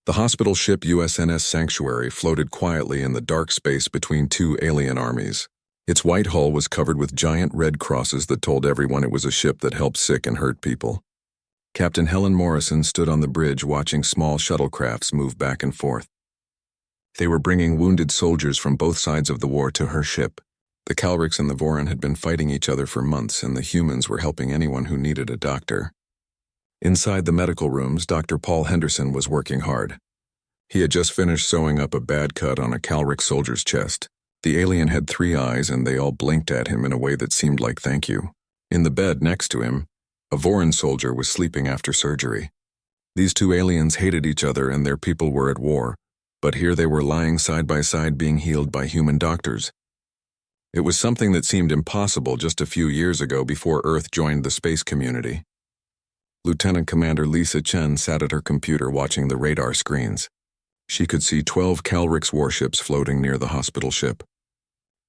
The hospital ship USNS Sanctuary floated quietly in the dark space between two alien armies. Its white hull was covered with giant red crosses that told everyone it was a ship that helped sick and hurt people. Captain Helen Morrison stood on the bridge watching small shuttlecrafts move back and forth. They were bringing wounded soldiers from both sides of the war to her ship. The Calrix and the Voran had been fighting each other for months, and the humans were helping anyone who needed a doctor. Inside the medical rooms, Dr. Paul Henderson was working hard. He had just finished sewing up a bad cut on a Calrix soldier's chest. The alien had 3 eyes, and they all blinked at him in a way that seemed like thank you. In the bed next to him, a Voran soldier was sleeping after surgery. These two aliens hated each other and their people were at war, but here they were lying side by side being healed by human doctors. It was something that seemed impossible just a few years ago before Earth joined the space community. Lieutenant Commander Lisa Chen sat at her computer watching the radar screens. She could see 12 Calrix warships floating near the hospital ship.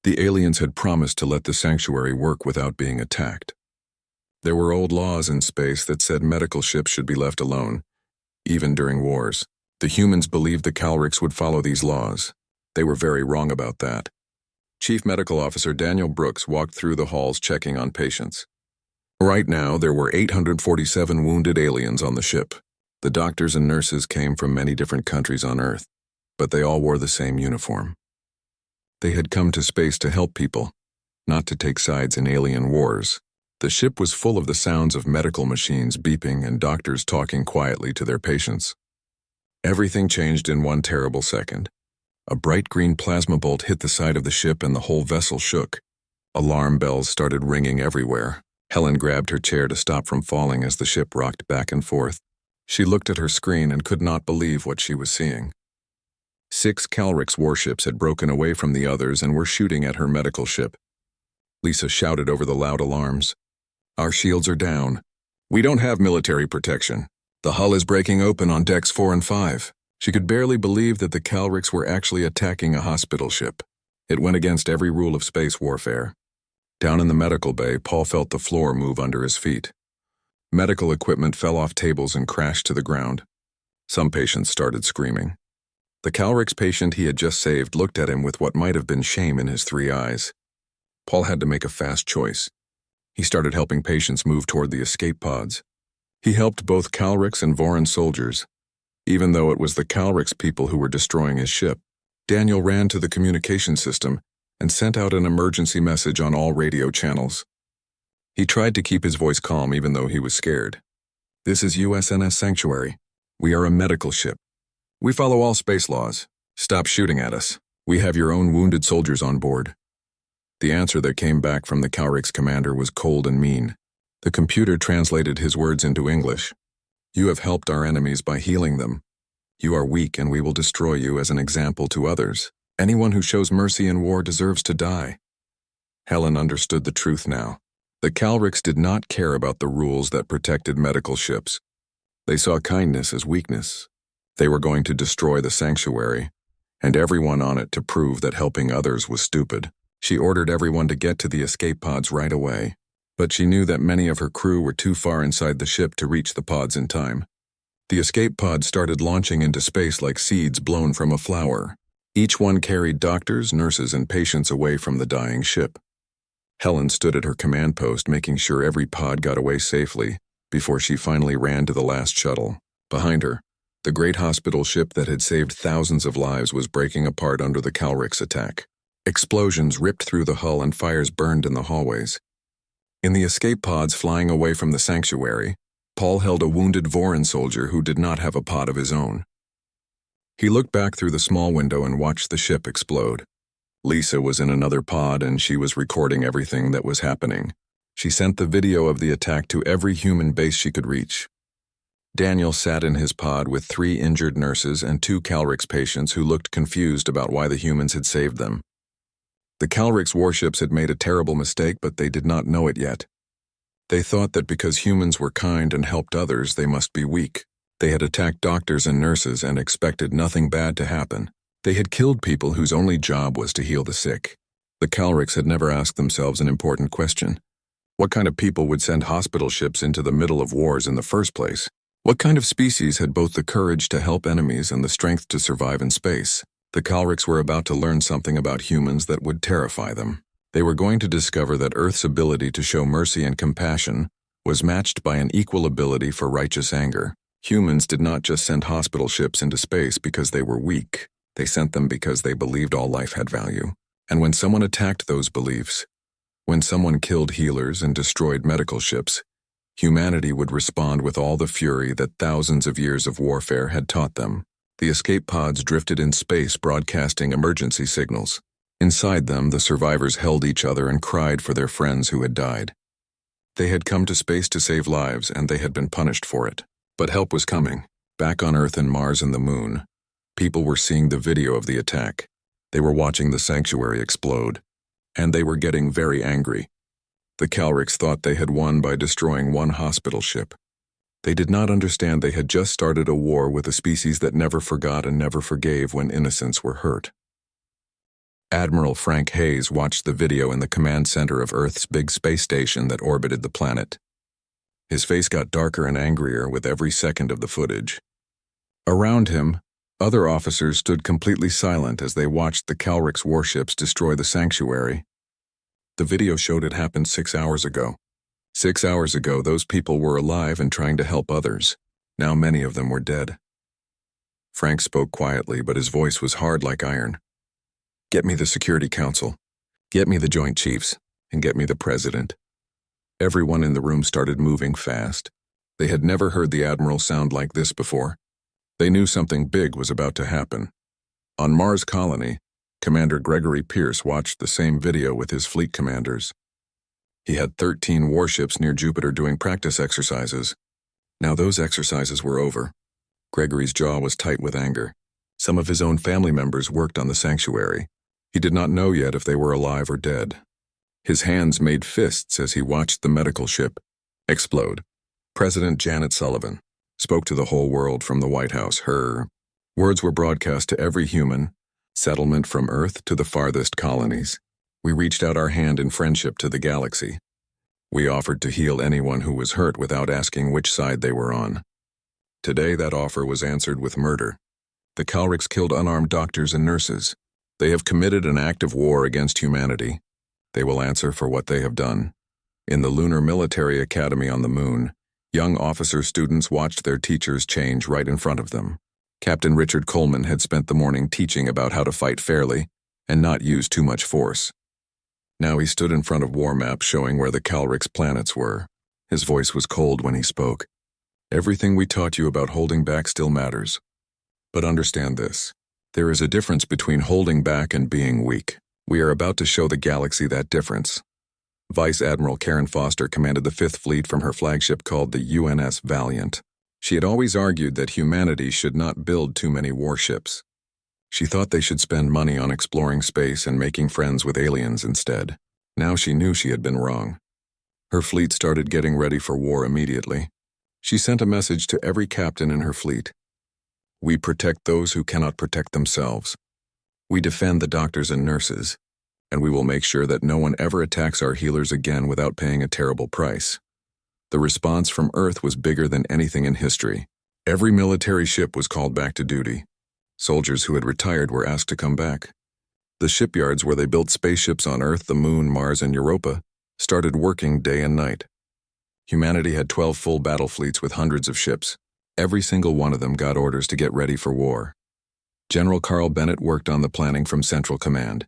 The aliens had promised to let the sanctuary work without being attacked. There were old laws in space that said medical ships should be left alone, even during wars. The humans believed the Calrix would follow these laws. They were very wrong about that. Chief Medical Officer Daniel Brooks walked through the halls checking on patients. Right now, there were 847 wounded aliens on the ship. The doctors and nurses came from many different countries on Earth, but they all wore the same uniform. They had come to space to help people, not to take sides in alien wars. The ship was full of the sounds of medical machines beeping and doctors talking quietly to their patients. Everything changed in one terrible second. A bright green plasma bolt hit the side of the ship and the whole vessel shook. Alarm bells started ringing everywhere. Helen grabbed her chair to stop from falling as the ship rocked back and forth. She looked at her screen and could not believe what she was seeing. 6 Calrix warships had broken away from the others and were shooting at her medical ship. Lisa shouted over the loud alarms. "Our shields are down. We don't have military protection. The hull is breaking open on decks 4 and 5. She could barely believe that the Calrix were actually attacking a hospital ship. It went against every rule of space warfare. Down in the medical bay, Paul felt the floor move under his feet. Medical equipment fell off tables and crashed to the ground. Some patients started screaming. The Calrix patient he had just saved looked at him with what might have been shame in his 3 eyes. Paul had to make a fast choice. He started helping patients move toward the escape pods. He helped both Calrix and Voran soldiers. Even though it was the Calrix people who were destroying his ship, Daniel ran to the communication system and sent out an emergency message on all radio channels. He tried to keep his voice calm even though he was scared. "This is USNS Sanctuary. We are a medical ship. We follow all space laws. Stop shooting at us. We have your own wounded soldiers on board." The answer that came back from the Calrix commander was cold and mean. The computer translated his words into English. "You have helped our enemies by healing them. You are weak and we will destroy you as an example to others. Anyone who shows mercy in war deserves to die." Helen understood the truth now. The Calrix did not care about the rules that protected medical ships. They saw kindness as weakness. They were going to destroy the sanctuary, and everyone on it to prove that helping others was stupid. She ordered everyone to get to the escape pods right away, but she knew that many of her crew were too far inside the ship to reach the pods in time. The escape pods started launching into space like seeds blown from a flower. Each one carried doctors, nurses, and patients away from the dying ship. Helen stood at her command post making sure every pod got away safely before she finally ran to the last shuttle. Behind her, the great hospital ship that had saved thousands of lives was breaking apart under the Calrix attack. Explosions ripped through the hull and fires burned in the hallways. In the escape pods flying away from the sanctuary, Paul held a wounded Voran soldier who did not have a pod of his own. He looked back through the small window and watched the ship explode. Lisa was in another pod and she was recording everything that was happening. She sent the video of the attack to every human base she could reach. Daniel sat in his pod with 3 injured nurses and 2 Calrix patients who looked confused about why the humans had saved them. The Calrix warships had made a terrible mistake, but they did not know it yet. They thought that because humans were kind and helped others, they must be weak. They had attacked doctors and nurses and expected nothing bad to happen. They had killed people whose only job was to heal the sick. The Calrix had never asked themselves an important question. What kind of people would send hospital ships into the middle of wars in the first place? What kind of species had both the courage to help enemies and the strength to survive in space? The Calrics were about to learn something about humans that would terrify them. They were going to discover that Earth's ability to show mercy and compassion was matched by an equal ability for righteous anger. Humans did not just send hospital ships into space because they were weak. They sent them because they believed all life had value. And when someone attacked those beliefs, when someone killed healers and destroyed medical ships, humanity would respond with all the fury that thousands of years of warfare had taught them. The escape pods drifted in space, broadcasting emergency signals. Inside them, the survivors held each other and cried for their friends who had died. They had come to space to save lives, and they had been punished for it. But help was coming. Back on Earth and Mars and the Moon, people were seeing the video of the attack. They were watching the sanctuary explode, and they were getting very angry. The Calrics thought they had won by destroying one hospital ship. They did not understand they had just started a war with a species that never forgot and never forgave when innocents were hurt. Admiral Frank Hayes watched the video in the command center of Earth's big space station that orbited the planet. His face got darker and angrier with every second of the footage. Around him, other officers stood completely silent as they watched the Calrics warships destroy the sanctuary. The video showed it happened 6 hours ago. 6 hours ago, those people were alive and trying to help others. Now many of them were dead. Frank spoke quietly, but his voice was hard like iron. Get me the Security Council. Get me the Joint Chiefs. And get me the President. Everyone in the room started moving fast. They had never heard the Admiral sound like this before. They knew something big was about to happen. On Mars Colony, Commander Gregory Pierce watched the same video with his fleet commanders. He had 13 warships near Jupiter doing practice exercises. Now those exercises were over. Gregory's jaw was tight with anger. Some of his own family members worked on the sanctuary. He did not know yet if they were alive or dead. His hands made fists as he watched the medical ship explode. President Janet Sullivan spoke to the whole world from the White House. Her words were broadcast to every human, settlement from Earth to the farthest colonies. We reached out our hand in friendship to the galaxy. We offered to heal anyone who was hurt without asking which side they were on. Today that offer was answered with murder. The Calrics killed unarmed doctors and nurses. They have committed an act of war against humanity. They will answer for what they have done. In the Lunar Military Academy on the Moon, young officer students watched their teachers change right in front of them. Captain Richard Coleman had spent the morning teaching about how to fight fairly and not use too much force. Now he stood in front of war maps showing where the Calrics planets were. His voice was cold when he spoke. Everything we taught you about holding back still matters. But understand this. There is a difference between holding back and being weak. We are about to show the galaxy that difference. Vice Admiral Karen Foster commanded the Fifth Fleet from her flagship called the UNS Valiant. She had always argued that humanity should not build too many warships. She thought they should spend money on exploring space and making friends with aliens instead. Now she knew she had been wrong. Her fleet started getting ready for war immediately. She sent a message to every captain in her fleet. We protect those who cannot protect themselves. We defend the doctors and nurses, and we will make sure that no one ever attacks our healers again without paying a terrible price. The response from Earth was bigger than anything in history. Every military ship was called back to duty. Soldiers who had retired were asked to come back. The shipyards where they built spaceships on Earth, the Moon, Mars, and Europa started working day and night. Humanity had 12 full battle fleets with hundreds of ships. Every single one of them got orders to get ready for war. General Carl Bennett worked on the planning from Central Command.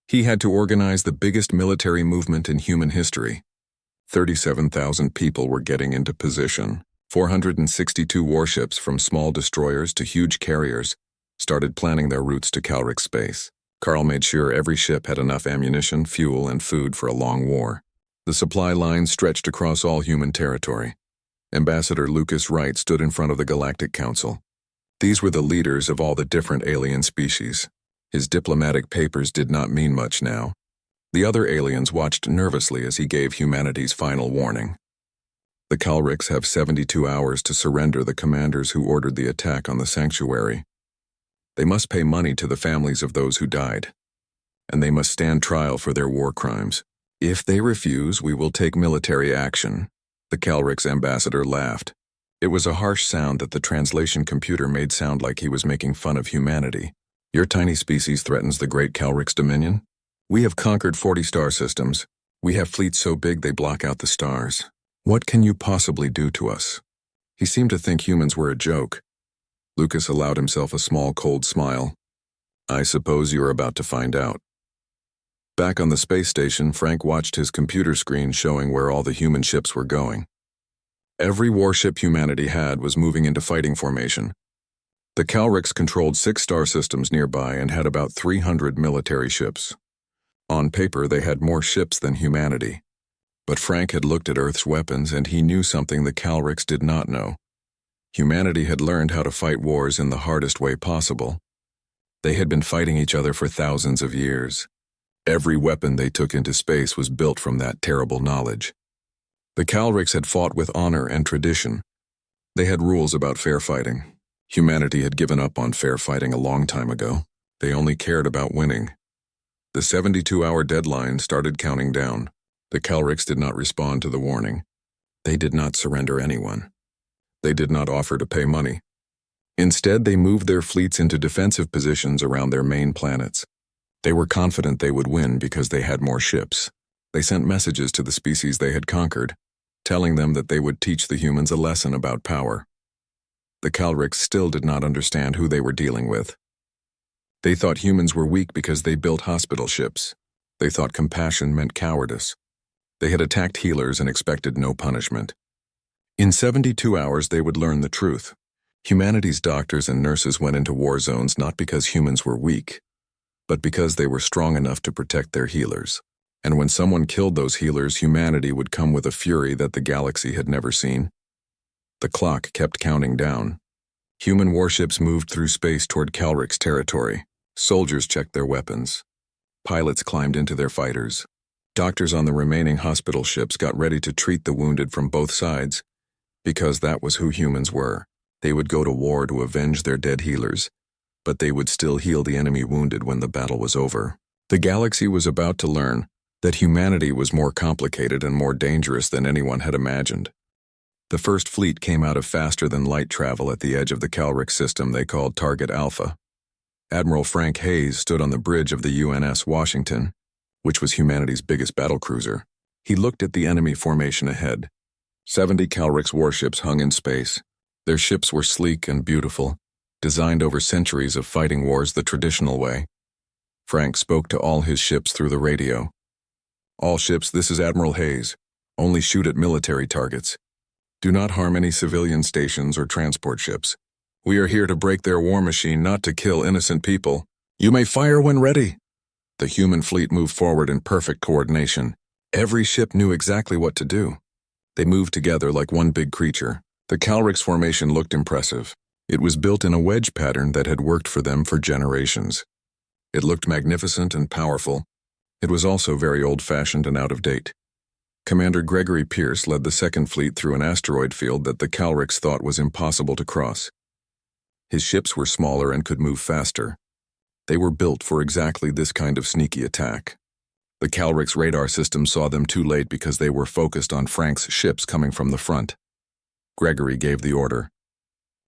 He had to organize the biggest military movement in human history. 37,000 people were getting into position. 462 warships, from small destroyers to huge carriers, started planning their routes to Calric space. Carl made sure every ship had enough ammunition, fuel, and food for a long war. The supply lines stretched across all human territory. Ambassador Lucas Wright stood in front of the Galactic Council. These were the leaders of all the different alien species. His diplomatic papers did not mean much now. The other aliens watched nervously as he gave humanity's final warning. The Calrics have 72 hours to surrender the commanders who ordered the attack on the sanctuary. They must pay money to the families of those who died, and they must stand trial for their war crimes. If they refuse, we will take military action. The Calrics ambassador laughed. It was a harsh sound that the translation computer made sound like he was making fun of humanity. Your tiny species threatens the great Calric's dominion? We have conquered 40 star systems. We have fleets so big they block out the stars. What can you possibly do to us? He seemed to think humans were a joke. Lucas allowed himself a small, cold smile. I suppose you're about to find out. Back on the space station, Frank watched his computer screen showing where all the human ships were going. Every warship humanity had was moving into fighting formation. The Calrics controlled 6 star systems nearby and had about 300 military ships. On paper, they had more ships than humanity. But Frank had looked at Earth's weapons and he knew something the Calrics did not know. Humanity had learned how to fight wars in the hardest way possible. They had been fighting each other for thousands of years. Every weapon they took into space was built from that terrible knowledge. The Calrics had fought with honor and tradition. They had rules about fair fighting. Humanity had given up on fair fighting a long time ago. They only cared about winning. The 72-hour deadline started counting down. The Calrics did not respond to the warning. They did not surrender anyone. They did not offer to pay money. Instead, they moved their fleets into defensive positions around their main planets. They were confident they would win because they had more ships. They sent messages to the species they had conquered, telling them that they would teach the humans a lesson about power. The Calrics still did not understand who they were dealing with. They thought humans were weak because they built hospital ships. They thought compassion meant cowardice. They had attacked healers and expected no punishment. In 72 hours, they would learn the truth. Humanity's doctors and nurses went into war zones not because humans were weak, but because they were strong enough to protect their healers. And when someone killed those healers, humanity would come with a fury that the galaxy had never seen. The clock kept counting down. Human warships moved through space toward Calric's territory. Soldiers checked their weapons. Pilots climbed into their fighters. Doctors on the remaining hospital ships got ready to treat the wounded from both sides, because that was who humans were. They would go to war to avenge their dead healers, but they would still heal the enemy wounded when the battle was over. The galaxy was about to learn that humanity was more complicated and more dangerous than anyone had imagined. The first fleet came out of faster-than-light travel at the edge of the Calric system they called Target Alpha. Admiral Frank Hayes stood on the bridge of the UNS Washington, which was humanity's biggest battlecruiser. He looked at the enemy formation ahead. 70 Calric's warships hung in space. Their ships were sleek and beautiful, designed over centuries of fighting wars the traditional way. Frank spoke to all his ships through the radio. All ships, this is Admiral Hayes. Only shoot at military targets. Do not harm any civilian stations or transport ships. We are here to break their war machine, not to kill innocent people. You may fire when ready. The human fleet moved forward in perfect coordination. Every ship knew exactly what to do. They moved together like one big creature. The Calric's formation looked impressive. It was built in a wedge pattern that had worked for them for generations. It looked magnificent and powerful. It was also very old-fashioned and out of date. Commander Gregory Pierce led the second fleet through an asteroid field that the Calrics thought was impossible to cross. His ships were smaller and could move faster. They were built for exactly this kind of sneaky attack. The Calrics' radar system saw them too late because they were focused on Frank's ships coming from the front. Gregory gave the order.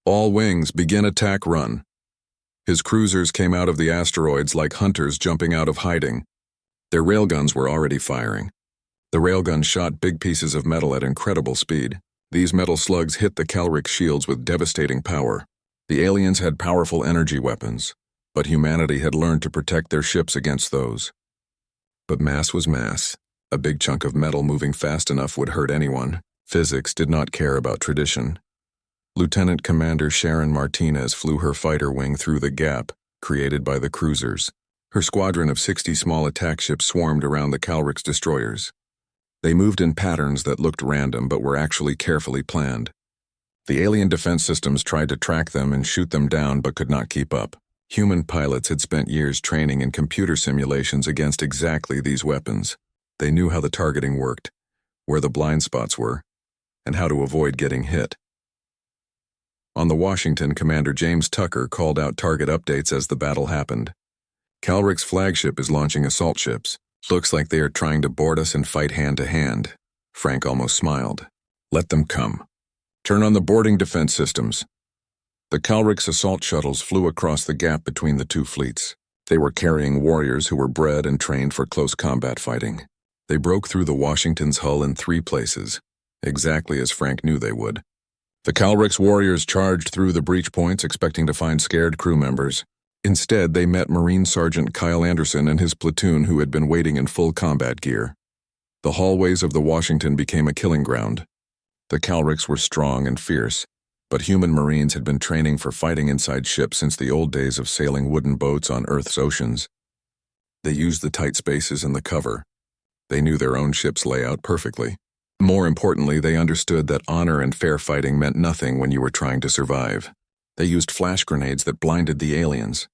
All wings, begin attack run. His cruisers came out of the asteroids like hunters jumping out of hiding. Their railguns were already firing. The railguns shot big pieces of metal at incredible speed. These metal slugs hit the Calric shields with devastating power. The aliens had powerful energy weapons, but humanity had learned to protect their ships against those. But mass was mass. A big chunk of metal moving fast enough would hurt anyone. Physics did not care about tradition. Lieutenant Commander Sharon Martinez flew her fighter wing through the gap created by the cruisers. Her squadron of 60 small attack ships swarmed around the Calric's destroyers. They moved in patterns that looked random but were actually carefully planned. The alien defense systems tried to track them and shoot them down but could not keep up. Human pilots had spent years training in computer simulations against exactly these weapons. They knew how the targeting worked, where the blind spots were, and how to avoid getting hit. On the Washington, Commander James Tucker called out target updates as the battle happened. Calric's flagship is launching assault ships. Looks like they are trying to board us and fight hand-to-hand. Frank almost smiled. Let them come. Turn on the boarding defense systems. The Calrix assault shuttles flew across the gap between the two fleets. They were carrying warriors who were bred and trained for close combat fighting. They broke through the Washington's hull in 3 places, exactly as Frank knew they would. The Calrix warriors charged through the breach points expecting to find scared crew members. Instead, they met Marine Sergeant Kyle Anderson and his platoon who had been waiting in full combat gear. The hallways of the Washington became a killing ground. The Calrix were strong and fierce, but human Marines had been training for fighting inside ships since the old days of sailing wooden boats on Earth's oceans. They used the tight spaces and the cover. They knew their own ship's layout perfectly. More importantly, they understood that honor and fair fighting meant nothing when you were trying to survive. They used flash grenades that blinded the aliens.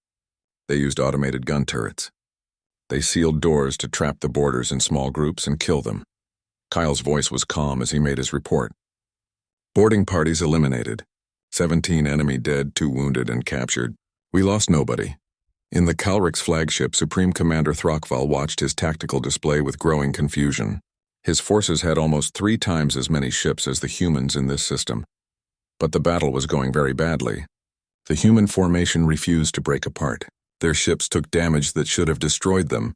They used automated gun turrets. They sealed doors to trap the boarders in small groups and kill them. Kyle's voice was calm as he made his report. Boarding parties eliminated. 17 enemy dead, 2 wounded and captured. We lost nobody. In the Calrix flagship, Supreme Commander Throckval watched his tactical display with growing confusion. His forces had almost 3 times as many ships as the humans in this system. But the battle was going very badly. The human formation refused to break apart. Their ships took damage that should have destroyed them,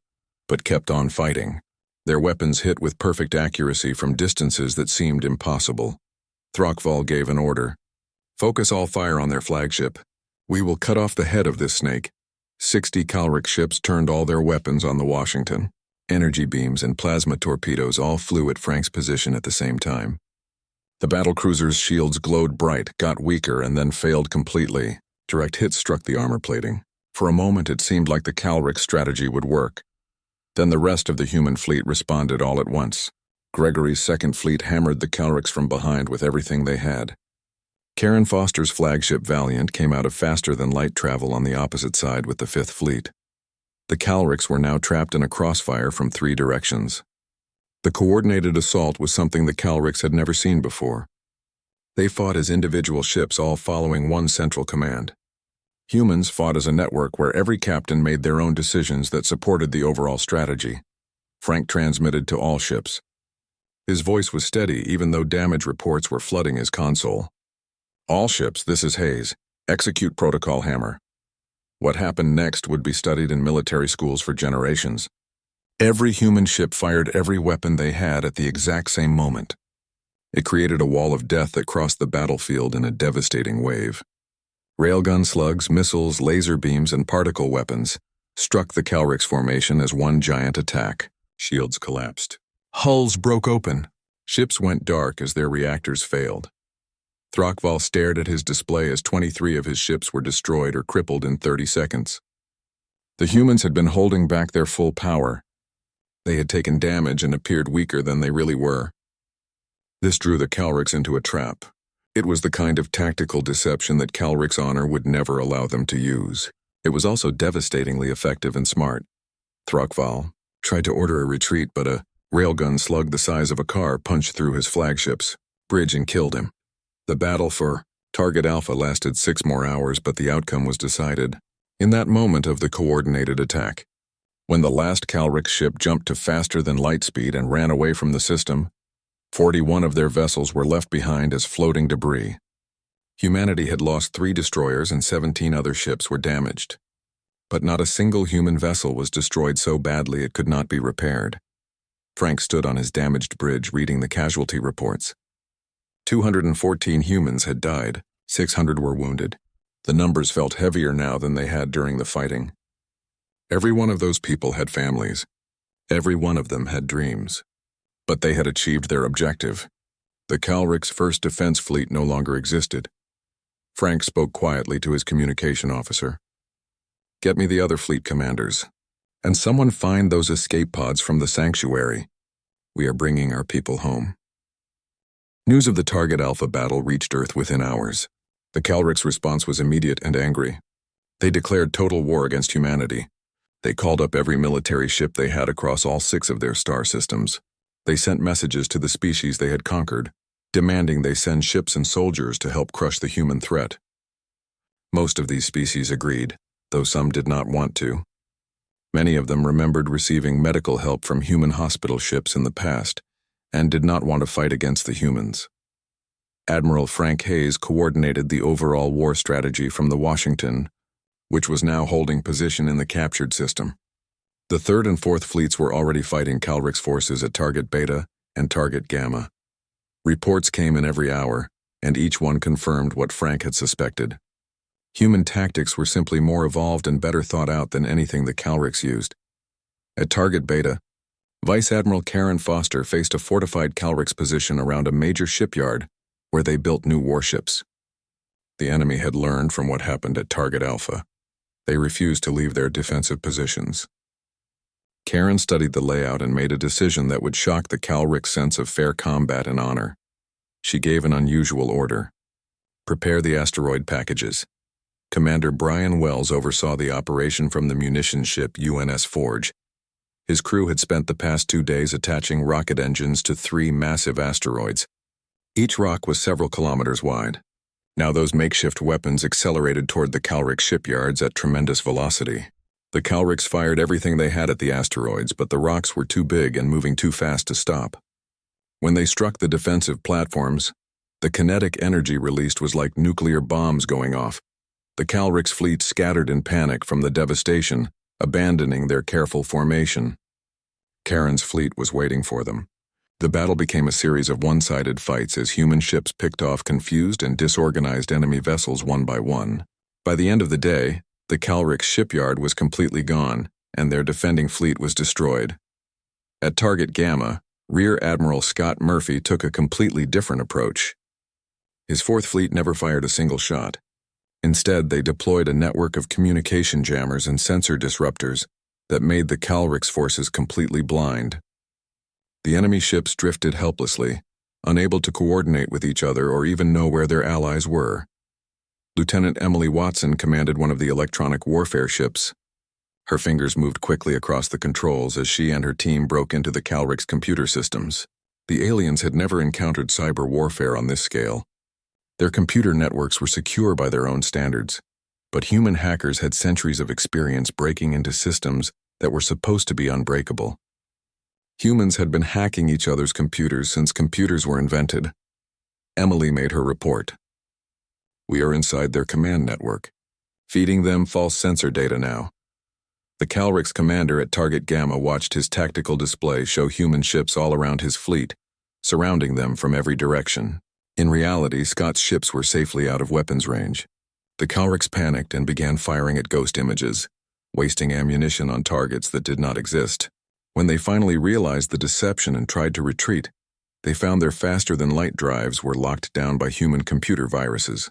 but kept on fighting. Their weapons hit with perfect accuracy from distances that seemed impossible. Throckval gave an order. Focus all fire on their flagship. We will cut off the head of this snake. 60 Calrix ships turned all their weapons on the Washington. Energy beams and plasma torpedoes all flew at Frank's position at the same time. The battlecruiser's shields glowed bright, got weaker, and then failed completely. Direct hits struck the armor plating. For a moment it seemed like the Calrix strategy would work. Then the rest of the human fleet responded all at once. Gregory's second fleet hammered the Calrix from behind with everything they had. Karen Foster's flagship Valiant came out of faster-than-light travel on the opposite side with the 5th Fleet. The Calrix were now trapped in a crossfire from 3 directions. The coordinated assault was something the Calrix had never seen before. They fought as individual ships all following one central command. Humans fought as a network where every captain made their own decisions that supported the overall strategy. Frank transmitted to all ships. His voice was steady even though damage reports were flooding his console. All ships, this is Hayes. Execute Protocol Hammer. What happened next would be studied in military schools for generations. Every human ship fired every weapon they had at the exact same moment. It created a wall of death that crossed the battlefield in a devastating wave. Railgun slugs, missiles, laser beams, and particle weapons struck the Calrix formation as one giant attack. Shields collapsed. Hulls broke open. Ships went dark as their reactors failed. Throckval stared at his display as 23 of his ships were destroyed or crippled in 30 seconds. The humans had been holding back their full power. They had taken damage and appeared weaker than they really were. This drew the Calrix into a trap. It was the kind of tactical deception that Calrix honor would never allow them to use. It was also devastatingly effective and smart. Throckval tried to order a retreat, but a railgun slug the size of a car punched through his flagship's bridge and killed him. The battle for Target Alpha lasted 6 more hours, but the outcome was decided in that moment of the coordinated attack. When the last Calrix ship jumped to faster-than-light speed and ran away from the system, 41 of their vessels were left behind as floating debris. Humanity had lost 3 destroyers and 17 other ships were damaged. But not a single human vessel was destroyed so badly it could not be repaired. Frank stood on his damaged bridge reading the casualty reports. 214 humans had died, 600 were wounded. The numbers felt heavier now than they had during the fighting. Every one of those people had families. Every one of them had dreams. But they had achieved their objective. The Calrix First Defense Fleet no longer existed. Frank spoke quietly to his communication officer. Get me the other fleet commanders. And someone find those escape pods from the sanctuary. We are bringing our people home. News of the Target Alpha battle reached Earth within hours. The Calrix response was immediate and angry. They declared total war against humanity. They called up every military ship they had across all 6 of their star systems. They sent messages to the species they had conquered, demanding they send ships and soldiers to help crush the human threat. Most of these species agreed, though some did not want to. Many of them remembered receiving medical help from human hospital ships in the past and did not want to fight against the humans. Admiral Frank Hayes coordinated the overall war strategy from the Washington, which was now holding position in the captured system. The 3rd and 4th fleets were already fighting Calrix forces at Target Beta and Target Gamma. Reports came in every hour, and each one confirmed what Frank had suspected. Human tactics were simply more evolved and better thought out than anything the Calrix used. At Target Beta, Vice Admiral Karen Foster faced a fortified Calrix position around a major shipyard where they built new warships. The enemy had learned from what happened at Target Alpha. They refused to leave their defensive positions. Karen studied the layout and made a decision that would shock the Calrix sense of fair combat and honor. She gave an unusual order. Prepare the asteroid packages. Commander Brian Wells oversaw the operation from the munitions ship UNS Forge. His crew had spent the past 2 days attaching rocket engines to 3 massive asteroids. Each rock was several kilometers wide. Now those makeshift weapons accelerated toward the Calrix shipyards at tremendous velocity. The Calrix fired everything they had at the asteroids, but the rocks were too big and moving too fast to stop. When they struck the defensive platforms, the kinetic energy released was like nuclear bombs going off. The Calrix fleet scattered in panic from the devastation, abandoning their careful formation. Karen's fleet was waiting for them. The battle became a series of one-sided fights as human ships picked off confused and disorganized enemy vessels one by one. By the end of the day, the Calrix shipyard was completely gone, and their defending fleet was destroyed. At Target Gamma, Rear Admiral Scott Murphy took a completely different approach. His 4th Fleet never fired a single shot. Instead, they deployed a network of communication jammers and sensor disruptors that made the Calrix forces completely blind. The enemy ships drifted helplessly, unable to coordinate with each other or even know where their allies were. Lieutenant Emily Watson commanded one of the electronic warfare ships. Her fingers moved quickly across the controls as she and her team broke into the Calrix computer systems. The aliens had never encountered cyber warfare on this scale. Their computer networks were secure by their own standards, but human hackers had centuries of experience breaking into systems that were supposed to be unbreakable. Humans had been hacking each other's computers since computers were invented. Emily made her report. We are inside their command network, feeding them false sensor data now. The Calrix commander at Target Gamma watched his tactical display show human ships all around his fleet, surrounding them from every direction. In reality, Scott's ships were safely out of weapons range. The Calrix panicked and began firing at ghost images, wasting ammunition on targets that did not exist. When they finally realized the deception and tried to retreat, they found their faster-than-light drives were locked down by human computer viruses.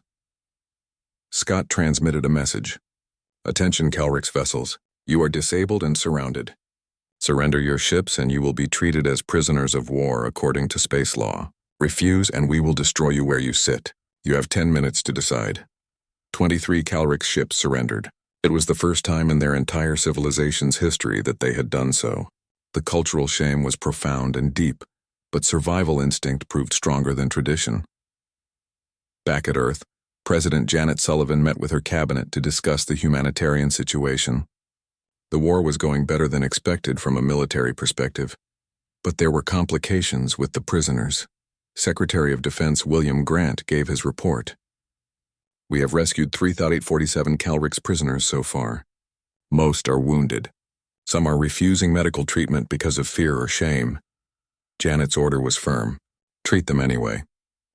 Scott transmitted a message. Attention, Calrix vessels. You are disabled and surrounded. Surrender your ships and you will be treated as prisoners of war according to space law. Refuse and we will destroy you where you sit. You have 10 minutes to decide. 23 Calrix ships surrendered. It was the first time in their entire civilization's history that they had done so. The cultural shame was profound and deep, but survival instinct proved stronger than tradition. Back at Earth, President Janet Sullivan met with her cabinet to discuss the humanitarian situation. The war was going better than expected from a military perspective, but there were complications with the prisoners. Secretary of Defense William Grant gave his report. We have rescued 3,847 Calrix prisoners so far. Most are wounded. Some are refusing medical treatment because of fear or shame. Janet's order was firm. Treat them anyway.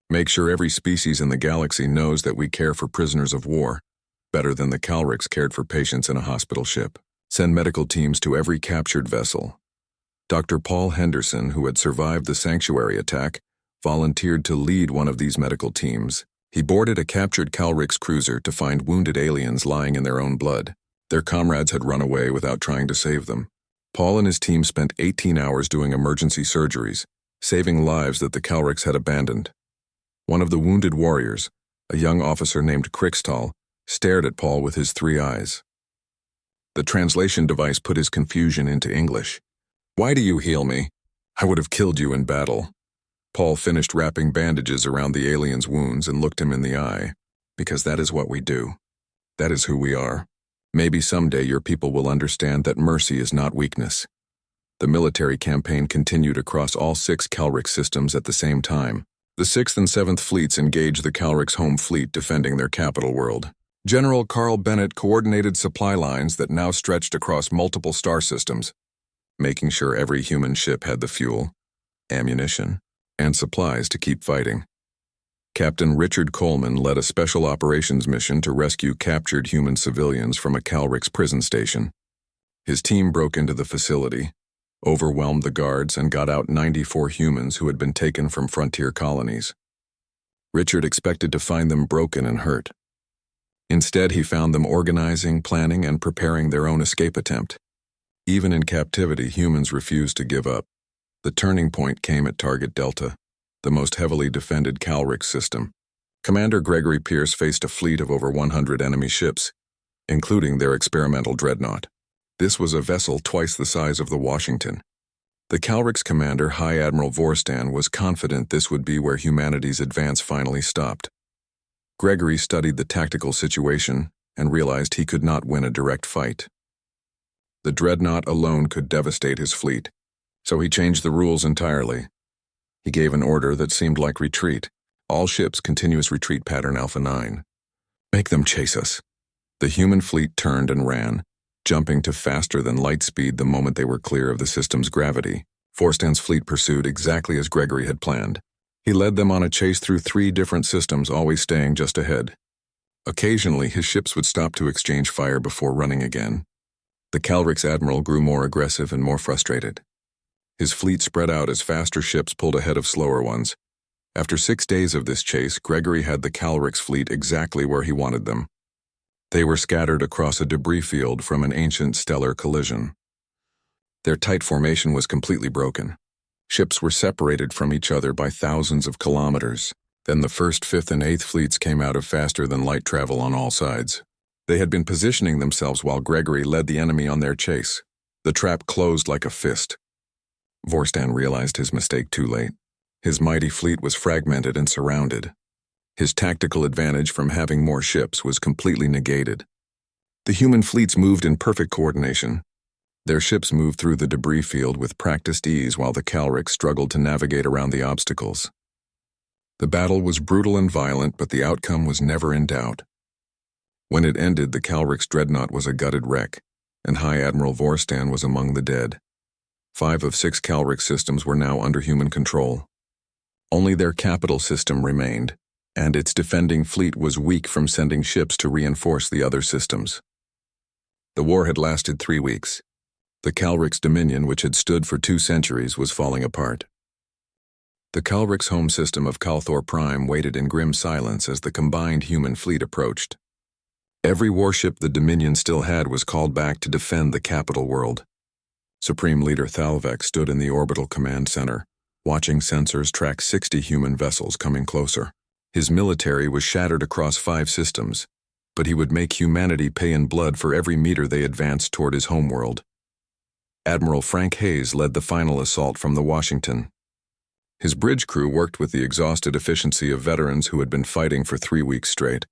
Make sure every species in the galaxy knows that we care for prisoners of war, better than the Calrix cared for patients in a hospital ship. Send medical teams to every captured vessel. Dr. Paul Henderson, who had survived the sanctuary attack, volunteered to lead one of these medical teams. He boarded a captured Calrix cruiser to find wounded aliens lying in their own blood. Their comrades had run away without trying to save them. Paul and his team spent 18 hours doing emergency surgeries, saving lives that the Calrix had abandoned. One of the wounded warriors, a young officer named Crixtal, stared at Paul with his 3 eyes. The translation device put his confusion into English. Why do you heal me? I would have killed you in battle. Paul finished wrapping bandages around the alien's wounds and looked him in the eye. Because that is what we do. That is who we are. Maybe someday your people will understand that mercy is not weakness. The military campaign continued across all 6 Calrix systems at the same time. The 6th and 7th Fleets engaged the Calrix home fleet defending their capital world. General Carl Bennett coordinated supply lines that now stretched across multiple star systems, making sure every human ship had the fuel, ammunition, and supplies to keep fighting. Captain Richard Coleman led a special operations mission to rescue captured human civilians from a Calrix prison station. His team broke into the facility, overwhelmed the guards, and got out 94 humans who had been taken from frontier colonies. Richard expected to find them broken and hurt. Instead, he found them organizing, planning, and preparing their own escape attempt. Even in captivity, humans refused to give up. The turning point came at Target Delta, the most heavily defended Calrix system. Commander Gregory Pierce faced a fleet of over 100 enemy ships, including their experimental dreadnought. This was a vessel twice the size of the Washington. The Calrix commander, High Admiral Vorstan, was confident this would be where humanity's advance finally stopped. Gregory studied the tactical situation and realized he could not win a direct fight. The dreadnought alone could devastate his fleet, so he changed the rules entirely. He gave an order that seemed like retreat. All ships, continuous retreat pattern Alpha 9. Make them chase us. The human fleet turned and ran, jumping to faster than light speed the moment they were clear of the system's gravity. Vorstan's fleet pursued exactly as Gregory had planned. He led them on a chase through 3 different systems, always staying just ahead. Occasionally, his ships would stop to exchange fire before running again. The Calrix admiral grew more aggressive and more frustrated. His fleet spread out as faster ships pulled ahead of slower ones. After 6 days of this chase, Gregory had the Calrix fleet exactly where he wanted them. They were scattered across a debris field from an ancient stellar collision. Their tight formation was completely broken. Ships were separated from each other by thousands of kilometers. Then the 1st, 5th, and 8th Fleets came out of faster than light travel on all sides. They had been positioning themselves while Gregory led the enemy on their chase. The trap closed like a fist. Vorstan realized his mistake too late. His mighty fleet was fragmented and surrounded. His tactical advantage from having more ships was completely negated. The human fleets moved in perfect coordination. Their ships moved through the debris field with practiced ease while the Calrix struggled to navigate around the obstacles. The battle was brutal and violent, but the outcome was never in doubt. When it ended, the Calrix dreadnought was a gutted wreck, and High Admiral Vorstan was among the dead. 5 of 6 Calrix systems were now under human control. Only their capital system remained, and its defending fleet was weak from sending ships to reinforce the other systems. The war had lasted 3 weeks. The Calrix Dominion, which had stood for 2 centuries, was falling apart. The Calrix home system of Calthor Prime waited in grim silence as the combined human fleet approached. Every warship the Dominion still had was called back to defend the capital world. Supreme Leader Thalvek stood in the orbital command center, watching sensors track 60 human vessels coming closer. His military was shattered across 5 systems, but he would make humanity pay in blood for every meter they advanced toward his homeworld. Admiral Frank Hayes led the final assault from the Washington. His bridge crew worked with the exhausted efficiency of veterans who had been fighting for 3 weeks straight.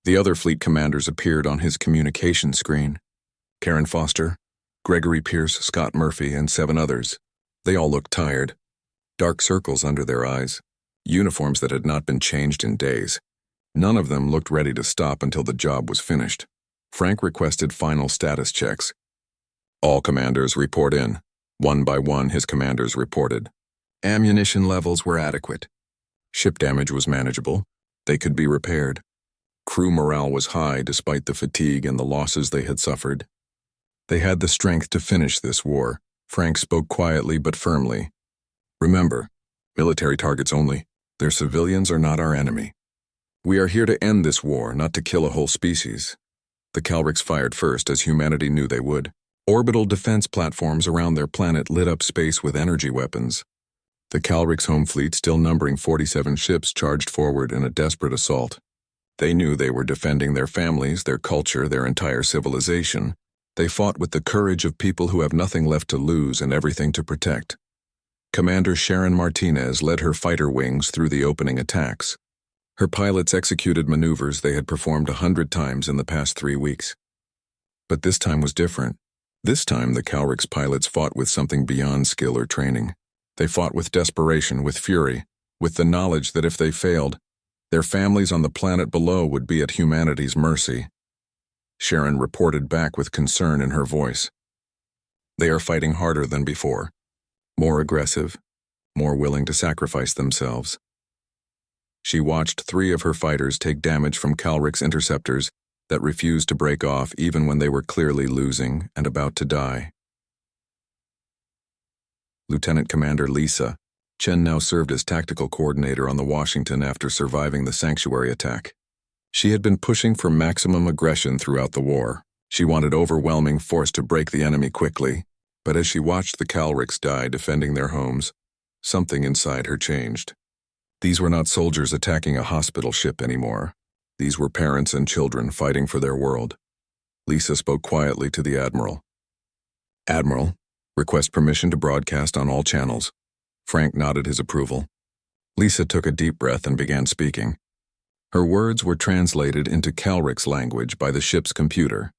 The other fleet commanders appeared on his communication screen. Karen Foster, Gregory Pierce, Scott Murphy, and 7 others. They all looked tired. Dark circles under their eyes. Uniforms that had not been changed in days. None of them looked ready to stop until the job was finished. Frank requested final status checks. All commanders report in. One by one, his commanders reported. Ammunition levels were adequate. Ship damage was manageable. They could be repaired. Crew morale was high despite the fatigue and the losses they had suffered. They had the strength to finish this war. Frank spoke quietly but firmly. Remember, military targets only. Their civilians are not our enemy. We are here to end this war, not to kill a whole species. The Calrix fired first, as humanity knew they would. Orbital defense platforms around their planet lit up space with energy weapons. The Calrix home fleet, still numbering 47 ships, charged forward in a desperate assault. They knew they were defending their families, their culture, their entire civilization. They fought with the courage of people who have nothing left to lose and everything to protect. Commander Sharon Martinez led her fighter wings through the opening attacks. Her pilots executed maneuvers they had performed 100 times in the past 3 weeks. But this time was different. This time, the Calrix pilots fought with something beyond skill or training. They fought with desperation, with fury, with the knowledge that if they failed, their families on the planet below would be at humanity's mercy. Sharon reported back with concern in her voice. They are fighting harder than before, more aggressive, more willing to sacrifice themselves. She watched 3 of her fighters take damage from Calric's interceptors that refused to break off even when they were clearly losing and about to die. Lieutenant Commander Lisa Chen now served as tactical coordinator on the Washington after surviving the Sanctuary attack. She had been pushing for maximum aggression throughout the war. She wanted overwhelming force to break the enemy quickly, but as she watched the Calrics die defending their homes, something inside her changed. These were not soldiers attacking a hospital ship anymore. These were parents and children fighting for their world. Lisa spoke quietly to the Admiral. Admiral, request permission to broadcast on all channels. Frank nodded his approval. Lisa took a deep breath and began speaking. Her words were translated into Calric's language by the ship's computer.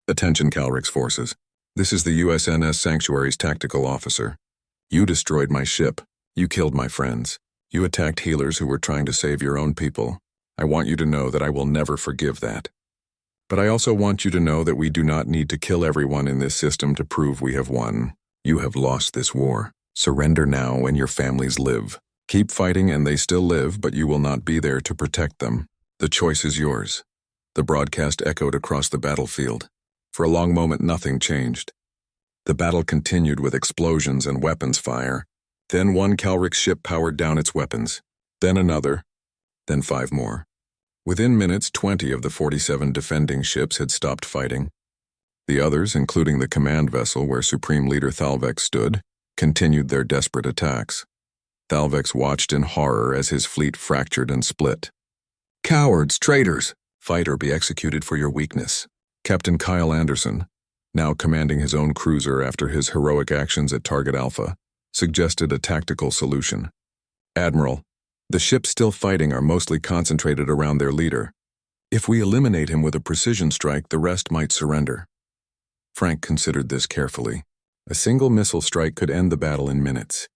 Attention, Calric's forces. This is the USNS Sanctuary's tactical officer. You destroyed my ship. You killed my friends. You attacked healers who were trying to save your own people. I want you to know that I will never forgive that. But I also want you to know that we do not need to kill everyone in this system to prove we have won. You have lost this war. Surrender now and your families live. Keep fighting and they still live, but you will not be there to protect them. The choice is yours. The broadcast echoed across the battlefield. For a long moment, nothing changed. The battle continued with explosions and weapons fire. Then one Calric ship powered down its weapons. Then another. Then 5 more. Within minutes, 20 of the 47 defending ships had stopped fighting. The others, including the command vessel where Supreme Leader Thalvex stood, continued their desperate attacks. Thalvex watched in horror as his fleet fractured and split. Cowards, traitors! Fight or be executed for your weakness. Captain Kyle Anderson, now commanding his own cruiser after his heroic actions at Target Alpha, suggested a tactical solution. Admiral, the ships still fighting are mostly concentrated around their leader. If we eliminate him with a precision strike, the rest might surrender. Frank considered this carefully. A single missile strike could end the battle in minutes.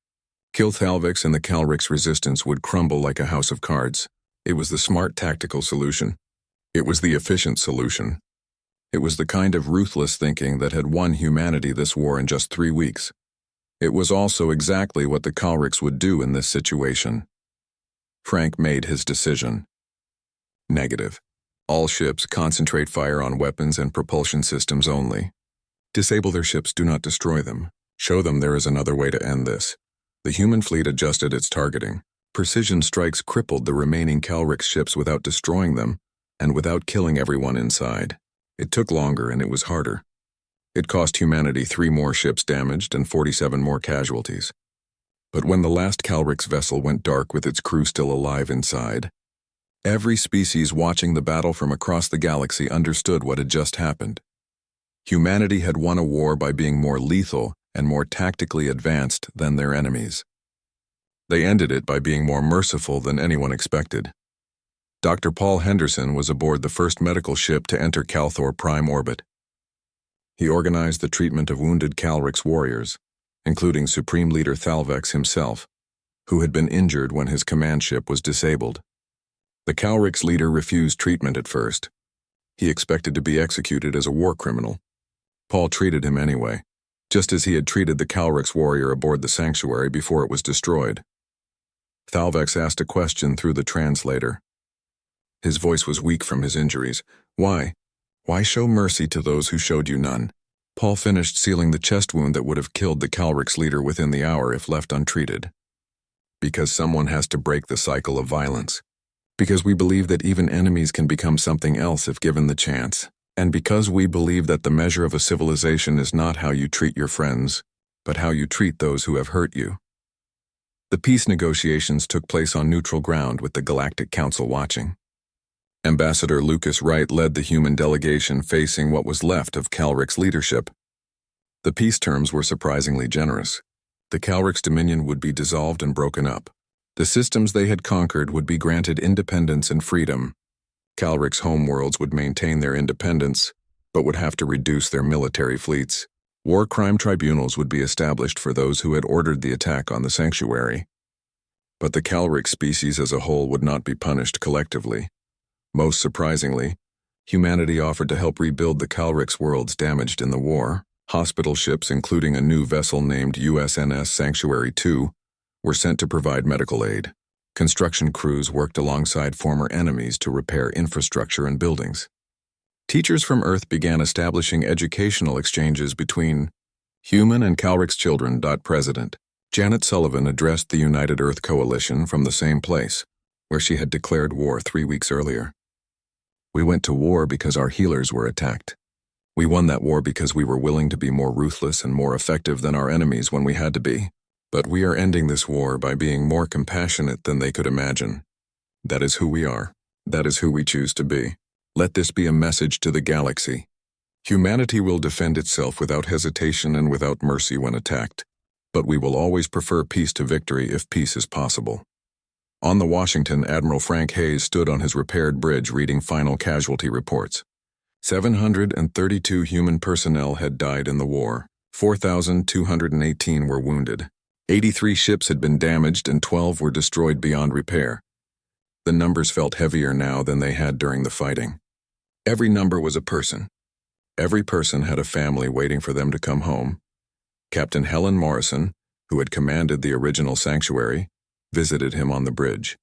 Kill Thalvex and the Calric's resistance would crumble like a house of cards. It was the smart tactical solution. It was the efficient solution. It was the kind of ruthless thinking that had won humanity this war in just 3 weeks. It was also exactly what the Calrics would do in this situation. Frank made his decision. Negative. All ships concentrate fire on weapons and propulsion systems only. Disable their ships, do not destroy them. Show them there is another way to end this. The human fleet adjusted its targeting. Precision strikes crippled the remaining Calric ships without destroying them, and without killing everyone inside. It took longer and it was harder. It cost humanity 3 more ships damaged and 47 more casualties. But when the last Calric's vessel went dark with its crew still alive inside, every species watching the battle from across the galaxy understood what had just happened. Humanity had won a war by being more lethal and more tactically advanced than their enemies. They ended it by being more merciful than anyone expected. Dr. Paul Henderson was aboard the first medical ship to enter Calthor Prime orbit. He organized the treatment of wounded Calric's warriors, including Supreme Leader Thalvex himself, who had been injured when his command ship was disabled. The Calric's leader refused treatment at first. He expected to be executed as a war criminal. Paul treated him anyway, just as he had treated the Calric's warrior aboard the Sanctuary before it was destroyed. Thalvex asked a question through the translator. His voice was weak from his injuries. Why? Why show mercy to those who showed you none? Paul finished sealing the chest wound that would have killed the Calric's leader within the hour if left untreated. Because someone has to break the cycle of violence. Because we believe that even enemies can become something else if given the chance. And because we believe that the measure of a civilization is not how you treat your friends, but how you treat those who have hurt you. The peace negotiations took place on neutral ground with the Galactic Council watching. Ambassador Lucas Wright led the human delegation facing what was left of Calric's leadership. The peace terms were surprisingly generous. The Calric's dominion would be dissolved and broken up. The systems they had conquered would be granted independence and freedom. Calric's homeworlds would maintain their independence, but would have to reduce their military fleets. War crime tribunals would be established for those who had ordered the attack on the Sanctuary. But the Calric species as a whole would not be punished collectively. Most surprisingly, humanity offered to help rebuild the Calric's worlds damaged in the war. Hospital ships, including a new vessel named USNS Sanctuary 2, were sent to provide medical aid. Construction crews worked alongside former enemies to repair infrastructure and buildings. Teachers from Earth began establishing educational exchanges between human and Calric's children. President Janet Sullivan addressed the United Earth Coalition from the same place, where she had declared war 3 weeks earlier. We went to war because our healers were attacked. We won that war because we were willing to be more ruthless and more effective than our enemies when we had to be. But we are ending this war by being more compassionate than they could imagine. That is who we are. That is who we choose to be. Let this be a message to the galaxy. Humanity will defend itself without hesitation and without mercy when attacked. But we will always prefer peace to victory if peace is possible. On the Washington, Admiral Frank Hayes stood on his repaired bridge reading final casualty reports. 732 human personnel had died in the war. 4,218 were wounded. 83 ships had been damaged and 12 were destroyed beyond repair. The numbers felt heavier now than they had during the fighting. Every number was a person. Every person had a family waiting for them to come home. Captain Helen Morrison, who had commanded the original sanctuary, visited him on the bridge.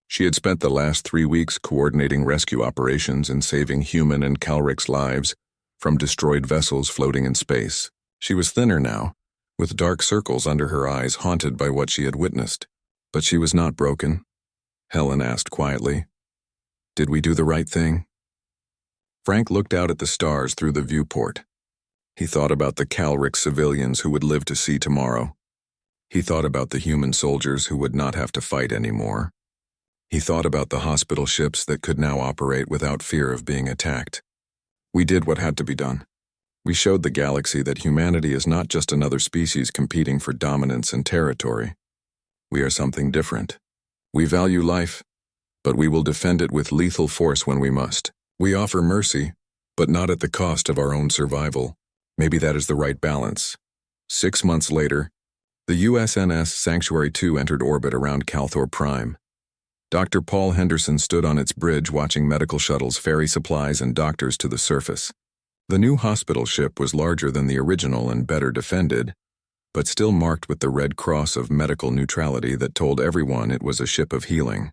She had spent the last 3 weeks coordinating rescue operations and saving human and Calric's lives from destroyed vessels floating in space. She was thinner now, with dark circles under her eyes haunted by what she had witnessed. But she was not broken. Helen asked quietly, "Did we do the right thing?" Frank looked out at the stars through the viewport. He thought about the Calric civilians who would live to see tomorrow. He thought about the human soldiers who would not have to fight anymore. He thought about the hospital ships that could now operate without fear of being attacked. We did what had to be done. We showed the galaxy that humanity is not just another species competing for dominance and territory. We are something different. We value life, but we will defend it with lethal force when we must. We offer mercy, but not at the cost of our own survival. Maybe that is the right balance. 6 months later, the USNS Sanctuary 2 entered orbit around Calthor Prime. Dr. Paul Henderson stood on its bridge watching medical shuttles ferry supplies and doctors to the surface. The new hospital ship was larger than the original and better defended, but still marked with the red cross of medical neutrality that told everyone it was a ship of healing.